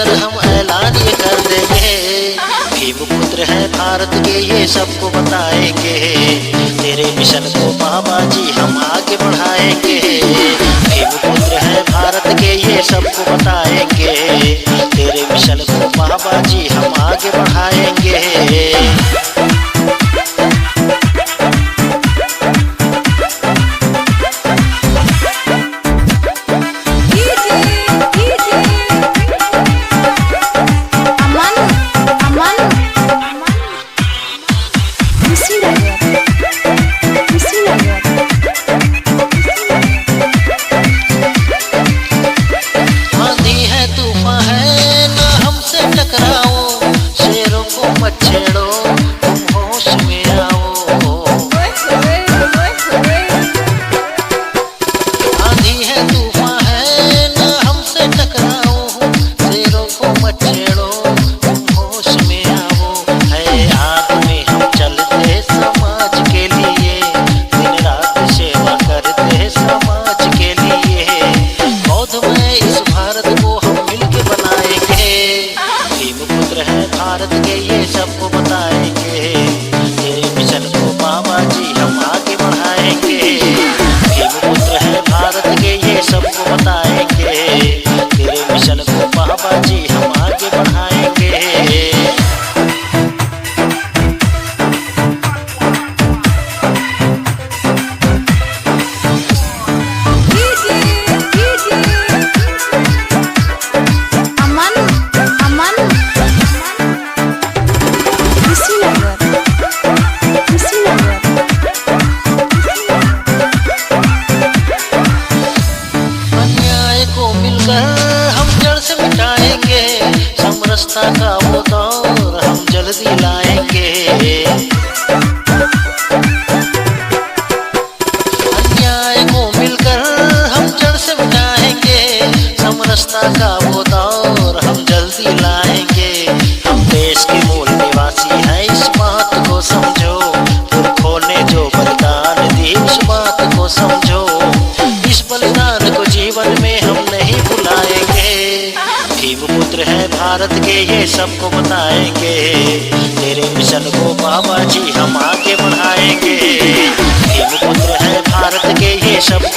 मिलकर हम ऐलान ये कर देंगे, भीम पुत्र है भारत के ये सबको बताएंगे। तेरे मिशन को बाबा जी हम आगे बढ़ाएंगे, भीम पुत्र है भारत के ये सबको बताएंगे। तेरे मिशन को बाबा जी हम आगे बढ़ाएंगे। हम जड़ से मिटाएंगे, समरसता का वो दौर हम जल्दी लाएंगे। अन्याय को मिलकर हम जड़ से मिटाएंगे, समरसता का वो दौर हम जल्दी लाएंगे। हम देश के मूल निवासी हैं, इस बात को समझो, पुरखों ने जो बलिदान दी उस बात को समझो। इस बलिदान को जीवन में हम नहीं भुलाएंगे, भीम पुत्र है भारत के ये सबको बताएंगे। तेरे मिशन को बाबा जी हम आगे बढ़ाएंगे, भीम पुत्र है भारत के ये सब